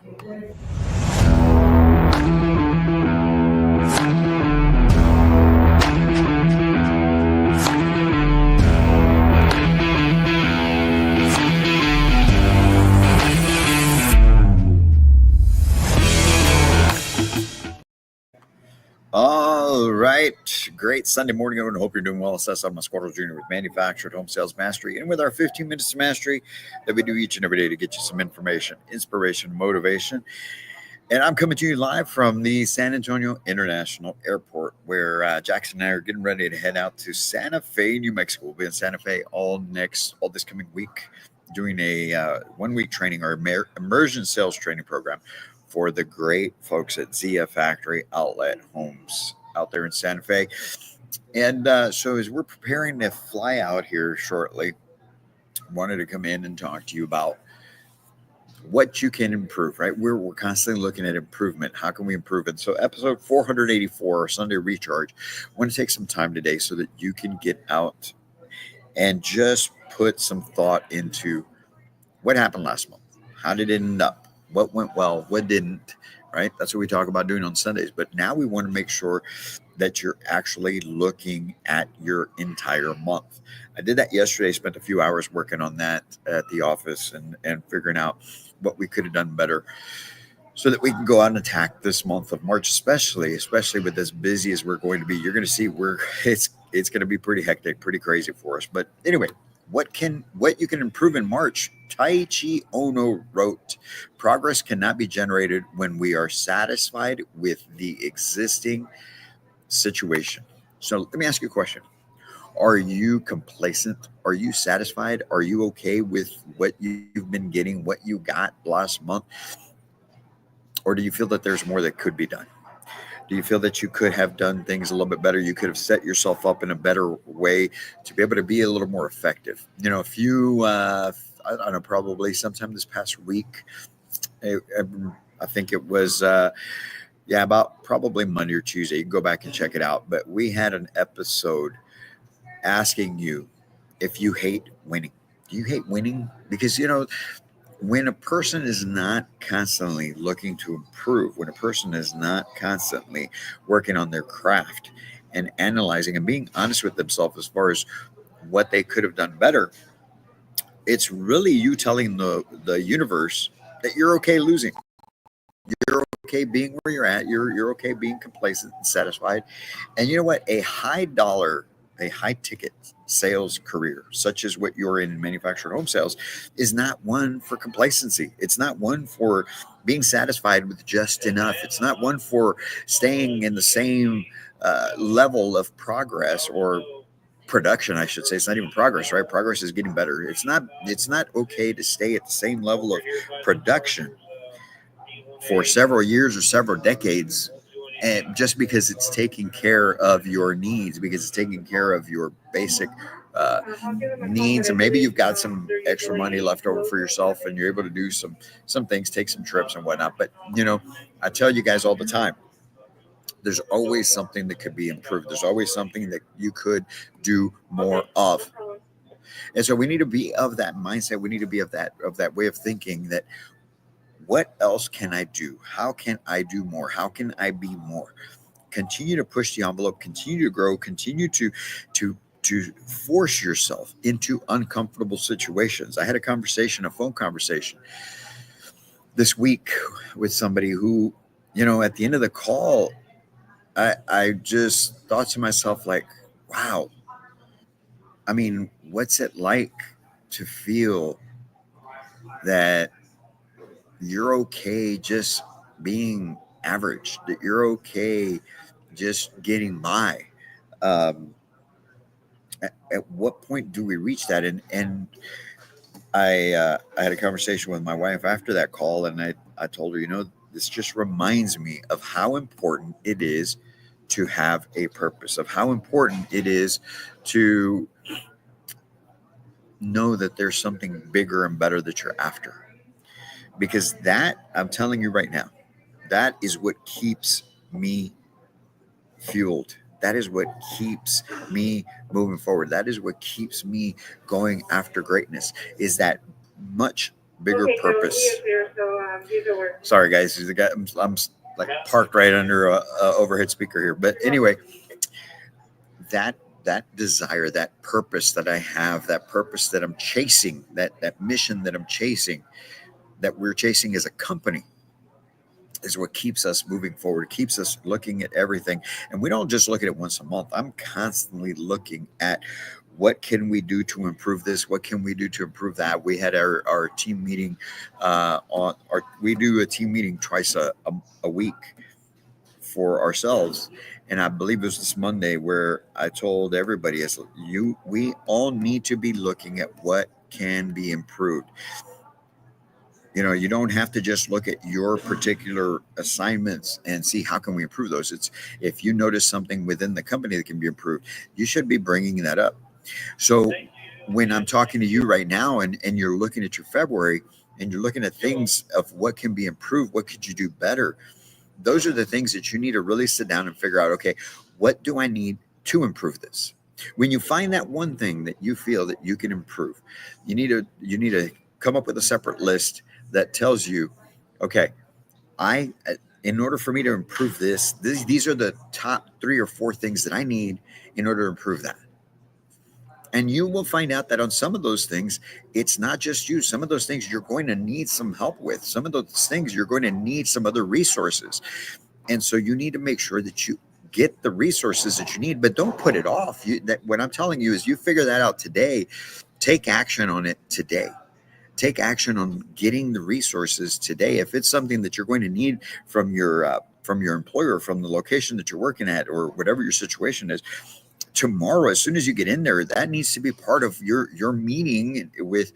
All right. Great Sunday morning, everyone. Hope you're doing well. Assess I'm Squaddle Jr. with Manufactured Home Sales Mastery and with our 15 minutes of mastery that we do each and every day to get you some information, inspiration, motivation. And I'm coming to you live from the San Antonio International Airport, where Jackson and I are getting ready to head out to Santa Fe, New Mexico. We'll be in Santa Fe all this coming week, doing a 1 week training or immersion sales training program for the great folks at Zia Factory Outlet Homes out there in Santa Fe. And so as we're preparing to fly out here shortly, wanted to come in and talk to you about what you can improve, right? We're constantly looking at improvement. How can we improve it? So episode 484, Sunday Recharge, I want to take some time today so that you can get out and just put some thought into what happened last month. How did it end up? What went well? What didn't? Right? That's what we talk about doing on Sundays. But now we want to make sure that you're actually looking at your entire month. I did that yesterday, spent a few hours working on that at the office and figuring out what we could have done better so that we can go out and attack this month of March, especially with as busy as we're going to be. You're going to see it's going to be pretty hectic, pretty crazy for us. But anyway, what you can improve in March? Taichi Ono wrote, progress cannot be generated when we are satisfied with the existing situation. So let me ask you a question. Are you complacent? Are you satisfied? Are you okay with what you've been getting, what you got last month? Or do you feel that there's more that could be done? Do you feel that you could have done things a little bit better? You could have set yourself up in a better way to be able to be a little more effective. You know, if you, I don't know, probably sometime this past week, I think it was, about probably Monday or Tuesday. You can go back and check it out. But we had an episode asking you if you hate winning. Do you hate winning? Because, when a person is not constantly looking to improve, when a person is not constantly working on their craft and analyzing and being honest with themselves as far as what they could have done better, it's really you telling the universe that you're okay losing. You're okay being where you're at. You're okay being complacent and satisfied. And you know what? A high ticket sales career, such as what you're in manufactured home sales, is not one for complacency. It's not one for being satisfied with just enough. It's not one for staying in the same level of progress or production, I should say. It's not even progress, right? Progress is getting better. It's not okay to stay at the same level of production for several years or several decades, and just because it's taking care of your needs, because it's taking care of your basic needs, and maybe you've got some extra money left over for yourself and you're able to do some things, take some trips and whatnot. But I tell you guys all the time, there's always something that could be improved. There's always something that you could do more of. And so we need to be of that mindset. We need to be of that way of thinking that, what else can I do? How can I do more? How can I be more? Continue to push the envelope, continue to grow, continue to force yourself into uncomfortable situations. I had a phone conversation this week with somebody who, at the end of the call, I just thought to myself, like, wow, I mean, what's it like to feel that you're okay just being average, that you're okay just getting by? At what point do we reach that? And I had a conversation with my wife after that call, and I told her, this just reminds me of how important it is to have a purpose, of how important it is to know that there's something bigger and better that you're after. Because that, I'm telling you right now, that is what keeps me fueled. That is what keeps me moving forward. That is what keeps me going after greatness, is that much bigger purpose. Sorry, guys. I'm like parked right under a overhead speaker here. But anyway, that desire, that purpose that I have, that purpose that I'm chasing, that mission that I'm chasing, that we're chasing as a company, is what keeps us moving forward, keeps us looking at everything. And we don't just look at it once a month. I'm constantly looking at what can we do to improve this? What can we do to improve that? We had our team meeting we do a team meeting twice a week for ourselves. And I believe it was this Monday where I told everybody, we all need to be looking at what can be improved. You don't have to just look at your particular assignments and see how can we improve those. It's if you notice something within the company that can be improved, you should be bringing that up. So when I'm talking to you right now and you're looking at your February and you're looking at things of what can be improved, what could you do better? Those are the things that you need to really sit down and figure out, okay, what do I need to improve this? When you find that one thing that you feel that you can improve, you need to come up with a separate list that tells you, okay, in order for me to improve these are the top 3 or 4 things that I need in order to improve that. And you will find out that on some of those things, it's not just you. Some of those things you're going to need some help with. Some of those things you're going to need some other resources. And so you need to make sure that you get the resources that you need, but don't put it off. What I'm telling you is you figure that out today. Take action on it today. Take action on getting the resources today. If it's something that you're going to need from your employer, from the location that you're working at, or whatever your situation is, tomorrow, as soon as you get in there, that needs to be part of your meeting with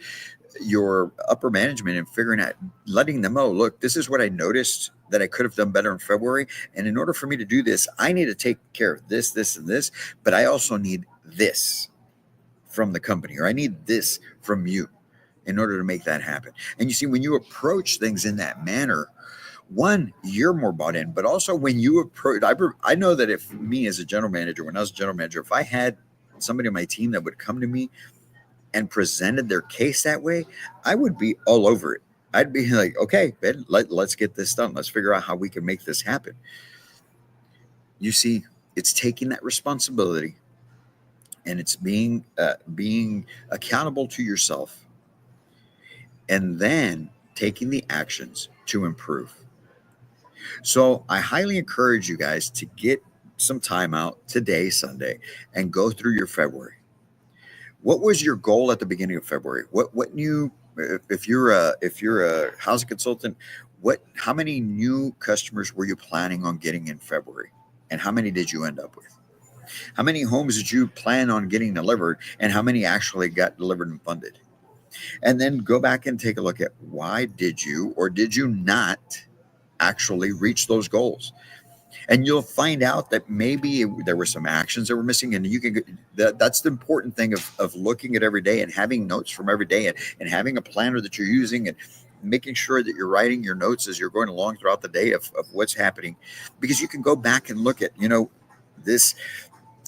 your upper management and figuring out, letting them know, look, this is what I noticed that I could have done better in February. And in order for me to do this, I need to take care of this, this, and this, but I also need this from the company, or I need this from you in order to make that happen. And you see, when you approach things in that manner, one, you're more bought in, but also when you approach, I know that if me as a general manager, when I was a general manager, if I had somebody on my team that would come to me and presented their case that way, I would be all over it. I'd be like, okay, Ben, let's get this done. Let's figure out how we can make this happen. You see, it's taking that responsibility and it's being accountable to yourself, and then taking the actions to improve. So I highly encourage you guys to get some time out today, Sunday, and go through your February. What was your goal at the beginning of February? What new, if you're a housing consultant, how many new customers were you planning on getting in February? And how many did you end up with? How many homes did you plan on getting delivered, and how many actually got delivered and funded? And then go back and take a look at why did you or did you not actually reach those goals? And you'll find out that maybe there were some actions that were missing, and you can that's the important thing of looking at every day and having notes from every day, and having a planner that you're using, and making sure that you're writing your notes as you're going along throughout the day of what's happening, because you can go back and look at,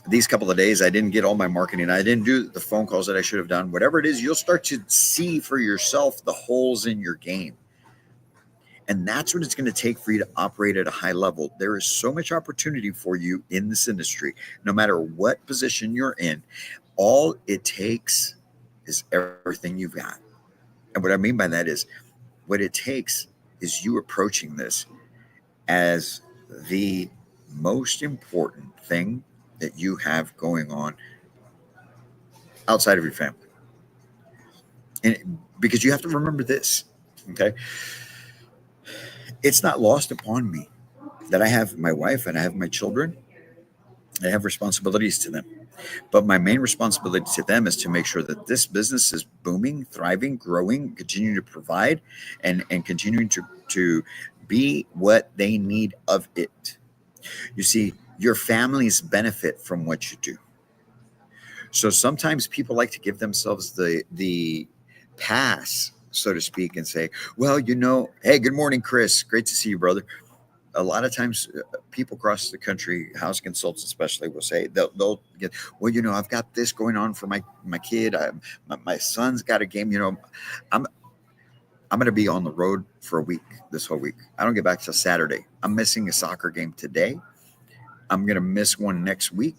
these couple of days I didn't get all my marketing, I didn't do the phone calls that I should have done, whatever it is. You'll start to see for yourself the holes in your game. And that's what it's going to take for you to operate at a high level. There is so much opportunity for you in this industry, no matter what position you're in. All it takes is everything you've got. And what I mean by that is, what it takes is you approaching this as the most important thing that you have going on outside of your family. And because you have to remember this, okay? It's not lost upon me that I have my wife and I have my children. I have responsibilities to them. But my main responsibility to them is to make sure that this business is booming, thriving, growing, continuing to provide, and continuing to be what they need of it. You see, your families benefit from what you do. So sometimes people like to give themselves the pass, so to speak, and say, well, hey, good morning, Chris. Great to see you, brother. A lot of times people across the country, housing consultants especially, will say they'll get, well, I've got this going on for my kid. My son's got a game. I'm going to be on the road for a week, this whole week. I don't get back till Saturday. I'm missing a soccer game today. I'm going to miss one next week.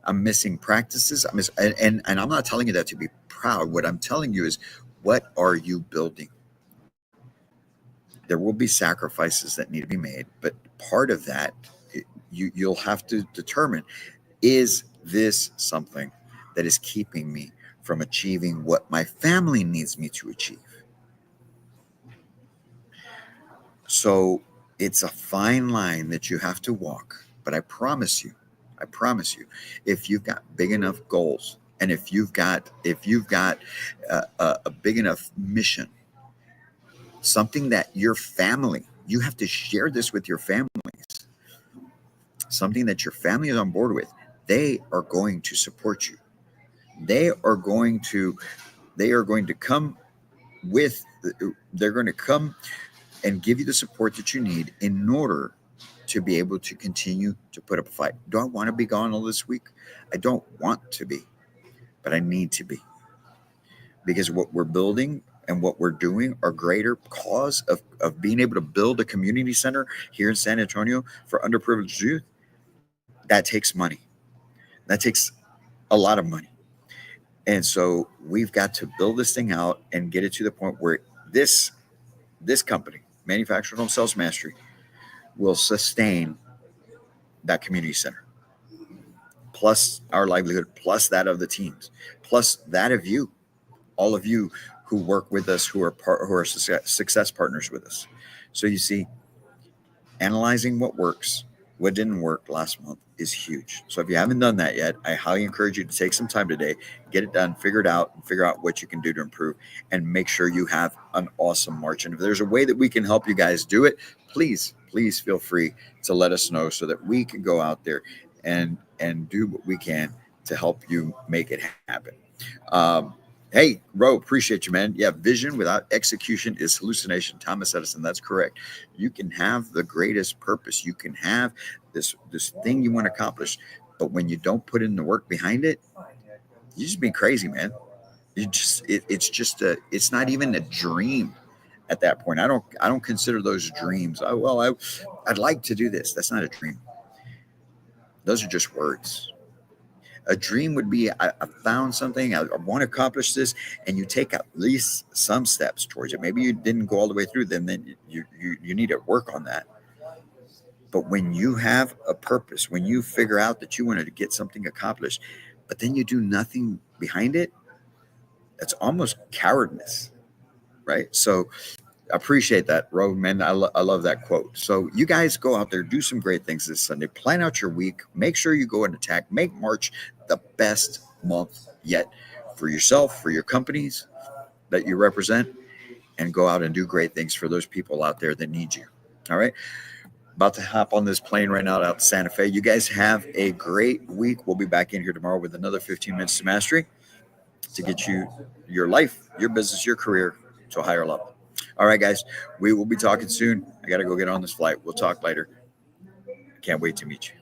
I'm missing practices. And I'm not telling you that to be proud. What I'm telling you is, what are you building? There will be sacrifices that need to be made, but part of that, you'll have to determine, is this something that is keeping me from achieving what my family needs me to achieve? So it's a fine line that you have to walk. But I promise you, if you've got big enough goals, and if you've got a big enough mission, something that your family, you have to share this with your families, something that your family is on board with, they are going to support you. They are going to come with, they're going to come and give you the support that you need in order to be able to continue to put up a fight. Do I want to be gone all this week? I don't want to be, but I need to be, because what we're building and what we're doing are greater cause of being able to build a community center here in San Antonio for underprivileged youth. That takes money. That takes a lot of money. And so we've got to build this thing out and get it to the point where this company, Manufactured Home Sales Mastery, will sustain that community center, plus our livelihood, plus that of the teams, plus that of you, all of you who work with us, who are success partners with us. So you see, analyzing what works, what didn't work last month is huge. So if you haven't done that yet, I highly encourage you to take some time today, get it done, figure it out, and figure out what you can do to improve, and make sure you have an awesome March. And if there's a way that we can help you guys do it, please feel free to let us know so that we can go out there and do what we can to help you make it happen. Hey, Ro, appreciate you, man. Yeah, vision without execution is hallucination. Thomas Edison, that's correct. You can have the greatest purpose. You can have this thing you want to accomplish, but when you don't put in the work behind it, you just be crazy, man. It's not even a dream at that point. I don't consider those dreams. I'd like to do this. That's not a dream. Those are just words. A dream would be, I found something, I want to accomplish this, and you take at least some steps towards it. Maybe you didn't go all the way through them, then you need to work on that. But when you have a purpose, when you figure out that you wanted to get something accomplished, but then you do nothing behind it, that's almost cowardness, right? So appreciate that, Ro, man. I love that quote. So you guys go out there, do some great things this Sunday. Plan out your week. Make sure you go and attack. Make March the best month yet for yourself, for your companies that you represent, and go out and do great things for those people out there that need you. All right. About to hop on this plane right now out to Santa Fe. You guys have a great week. We'll be back in here tomorrow with another 15 minutes to mastery to get you your life, your business, your career to a higher level. All right, guys, we will be talking soon. I got to go get on this flight. We'll talk later. Can't wait to meet you.